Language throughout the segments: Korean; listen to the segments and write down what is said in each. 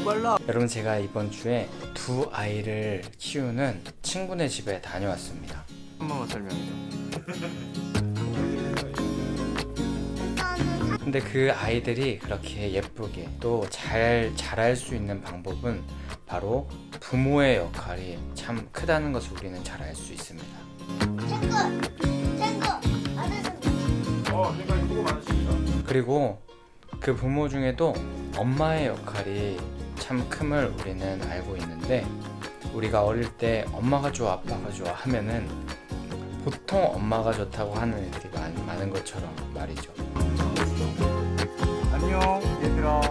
빨라. 여러분, 제가 이번 주에 두 아이를 키우는 친구네 집에 다녀왔습니다. 한 번만 설명해줘. 근데 그 아이들이 그렇게 예쁘게 또 잘 자랄 수 있는 방법은 바로 부모의 역할이 참 크다는 것을 우리는 잘 알 수 있습니다. 그러니까 이거 많으십니다. 그리고 그 부모 중에도 엄마의 역할이 참 큼을 우리는 알고 있는데, 우리가 어릴 때 엄마가 좋아 아빠가 좋아 하면은 보통 엄마가 좋다고 하는 애들이 많은 것처럼 말이죠. 안녕 얘들아.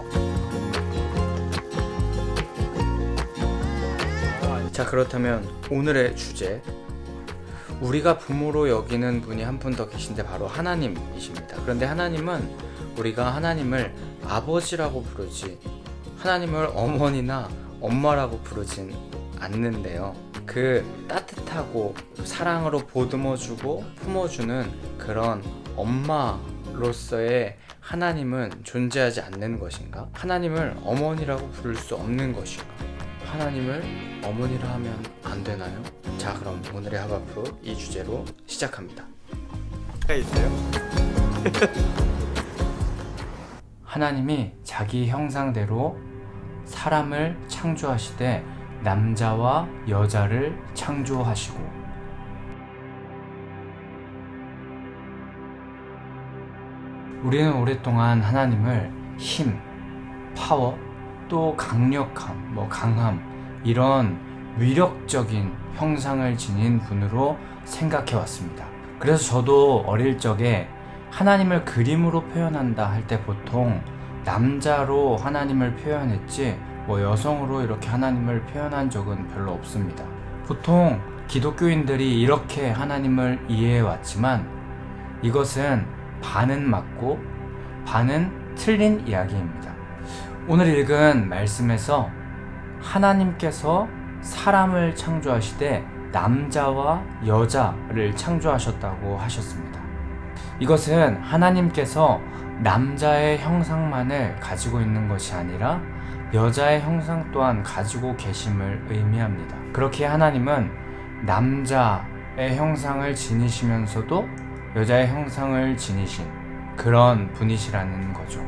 자, 그렇다면 오늘의 주제, 우리가 부모로 여기는 분이 한 분 더 계신데 바로 하나님이십니다. 그런데 하나님은 우리가 하나님을 아버지라고 부르지 하나님을 어머니나 엄마라고 부르진 않는데요. 그 따뜻하고 사랑으로 보듬어주고 품어주는 그런 엄마로서의 하나님은 존재하지 않는 것인가? 하나님을 어머니라고 부를 수 없는 것인가? 하나님을 어머니라 하면 안 되나요? 자, 그럼 오늘의 하바프 이 주제로 시작합니다. 있어요? 하나님이 자기 형상대로 사람을 창조하시되 남자와 여자를 창조하시고, 우리는 오랫동안 하나님을 힘, 파워, 또 강력함, 강함, 이런 위력적인 형상을 지닌 분으로 생각해 왔습니다. 그래서 저도 어릴 적에 하나님을 그림으로 표현한다 할 때 보통 남자로 하나님을 표현했지 여성으로 이렇게 하나님을 표현한 적은 별로 없습니다. 보통 기독교인들이 이렇게 하나님을 이해해 왔지만 이것은 반은 맞고 반은 틀린 이야기입니다. 오늘 읽은 말씀에서 하나님께서 사람을 창조하시되 남자와 여자를 창조하셨다고 하셨습니다. 이것은 하나님께서 남자의 형상만을 가지고 있는 것이 아니라 여자의 형상 또한 가지고 계심을 의미합니다. 그렇게 하나님은 남자의 형상을 지니시면서도 여자의 형상을 지니신 그런 분이시라는 거죠.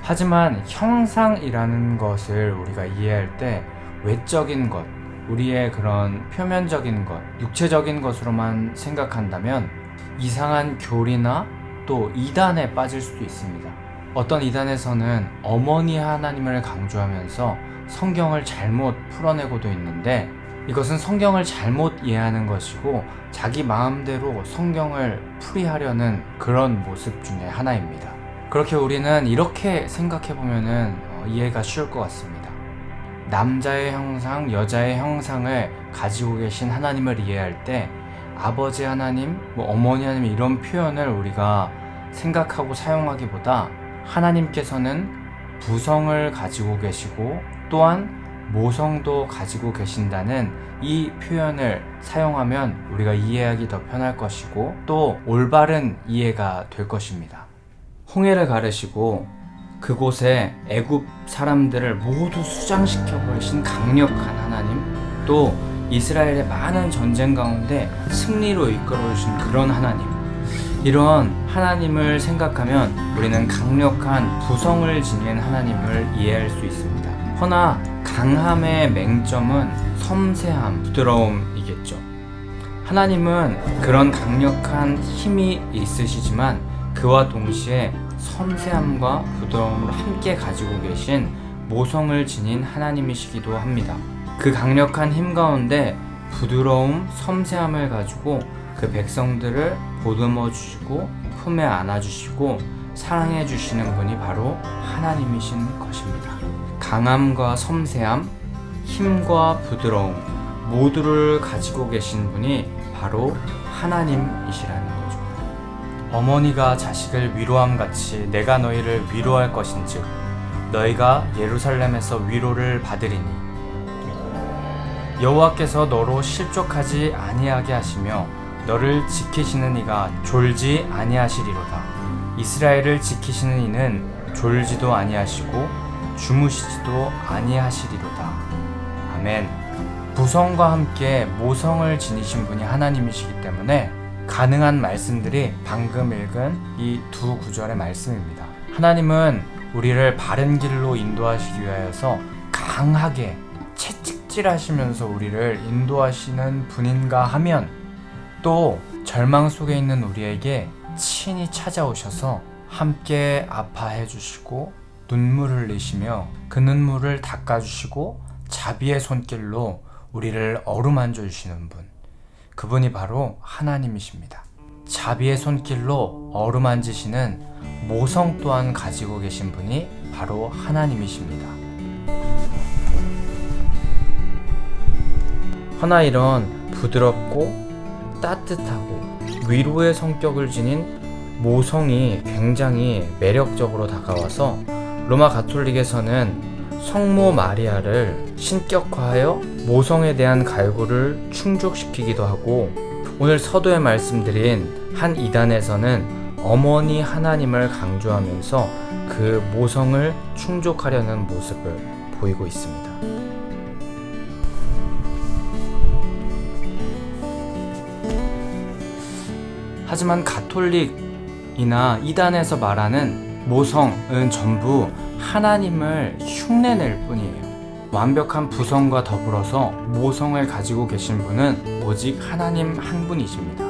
하지만 형상이라는 것을 우리가 이해할 때 외적인 것, 우리의 그런 표면적인 것, 육체적인 것으로만 생각한다면 이상한 교리나 또 이단에 빠질 수도 있습니다. 어떤 이단에서는 어머니 하나님을 강조하면서 성경을 잘못 풀어내고도 있는데, 이것은 성경을 잘못 이해하는 것이고 자기 마음대로 성경을 풀이하려는 그런 모습 중에 하나입니다. 그렇게 우리는 이렇게 생각해보면 이해가 쉬울 것 같습니다. 남자의 형상, 여자의 형상을 가지고 계신 하나님을 이해할 때 아버지 하나님, 어머니 하나님 이런 표현을 우리가 생각하고 사용하기보다 하나님께서는 부성을 가지고 계시고 또한 모성도 가지고 계신다는 이 표현을 사용하면 우리가 이해하기 더 편할 것이고 또 올바른 이해가 될 것입니다. 홍해를 가르시고 그곳에 애굽 사람들을 모두 수장시켜 버리신 강력한 하나님, 또 이스라엘의 많은 전쟁 가운데 승리로 이끌어 주신 그런 하나님, 이런 하나님을 생각하면 우리는 강력한 부성을 지닌 하나님을 이해할 수 있습니다. 허나 강함의 맹점은 섬세함, 부드러움이겠죠. 하나님은 그런 강력한 힘이 있으시지만 그와 동시에 섬세함과 부드러움을 함께 가지고 계신 모성을 지닌 하나님이시기도 합니다. 그 강력한 힘 가운데 부드러움, 섬세함을 가지고 그 백성들을 보듬어 주시고 품에 안아 주시고 사랑해 주시는 분이 바로 하나님이신 것입니다. 강함과 섬세함, 힘과 부드러움 모두를 가지고 계신 분이 바로 하나님이시라는 거죠. 어머니가 자식을 위로함 같이 내가 너희를 위로할 것인즉 너희가 예루살렘에서 위로를 받으리니 여호와께서 너로 실족하지 아니하게 하시며 너를 지키시는 이가 졸지 아니하시리로다. 이스라엘을 지키시는 이는 졸지도 아니하시고 주무시지도 아니하시리로다. 아멘. 부성과 함께 모성을 지니신 분이 하나님이시기 때문에 가능한 말씀들이 방금 읽은 이 두 구절의 말씀입니다. 하나님은 우리를 바른 길로 인도하시기 위하여서 강하게 채찍질하시면서 우리를 인도하시는 분인가 하면, 또 절망 속에 있는 우리에게 친히 찾아오셔서 함께 아파해 주시고 눈물을 흘리시며 그 눈물을 닦아주시고 자비의 손길로 우리를 어루만져 주시는 분, 그분이 바로 하나님이십니다. 자비의 손길로 어루만지시는 모성 또한 가지고 계신 분이 바로 하나님이십니다. 허나 이런 부드럽고 따뜻하고 위로의 성격을 지닌 모성이 굉장히 매력적으로 다가와서 로마 가톨릭에서는 성모 마리아를 신격화하여 모성에 대한 갈구를 충족시키기도 하고, 오늘 서두에 말씀드린 한 이단에서는 어머니 하나님을 강조하면서 그 모성을 충족하려는 모습을 보이고 있습니다. 하지만 가톨릭이나 이단에서 말하는 모성은 전부 하나님을 흉내낼 뿐이에요. 완벽한 부성과 더불어서 모성을 가지고 계신 분은 오직 하나님 한 분이십니다.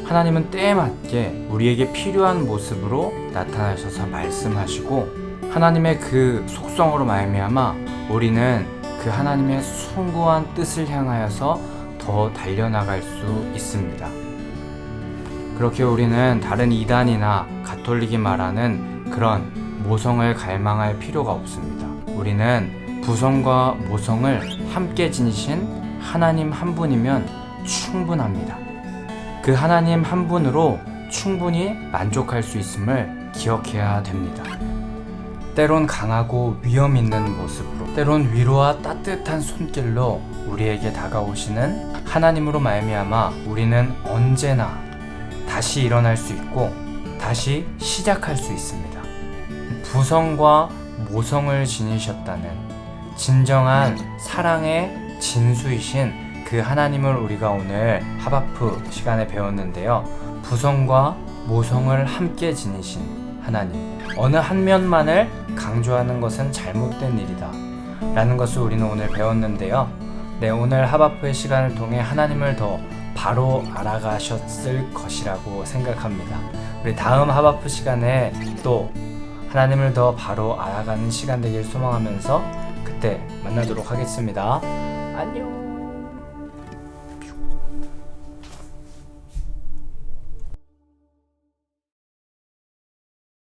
하나님은 때에 맞게 우리에게 필요한 모습으로 나타나셔서 말씀하시고, 하나님의 그 속성으로 말미암아 우리는 그 하나님의 숭고한 뜻을 향하여서 더 달려나갈 수 있습니다. 그렇게 우리는 다른 이단이나 가톨릭이 말하는 그런 모성을 갈망할 필요가 없습니다. 우리는 부성과 모성을 함께 지니신 하나님 한 분이면 충분합니다. 그 하나님 한 분으로 충분히 만족할 수 있음을 기억해야 됩니다. 때론 강하고 위험 있는 모습으로, 때론 위로와 따뜻한 손길로 우리에게 다가오시는 하나님으로 말미암아 우리는 언제나 다시 일어날 수 있고 다시 시작할 수 있습니다. 부성과 모성을 지니셨다는 진정한 사랑의 진수이신 그 하나님을 우리가 오늘 하바프 시간에 배웠는데요. 부성과 모성을 함께 지니신 하나님, 어느 한 면만을 강조하는 것은 잘못된 일이다 라는 것을 우리는 오늘 배웠는데요. 오늘 하바프의 시간을 통해 하나님을 더 바로 알아가셨을 것이라고 생각합니다. 우리 다음 하바프 시간에 또 하나님을 더 바로 알아가는 시간 되길 소망하면서 그때 만나도록 하겠습니다. 안녕.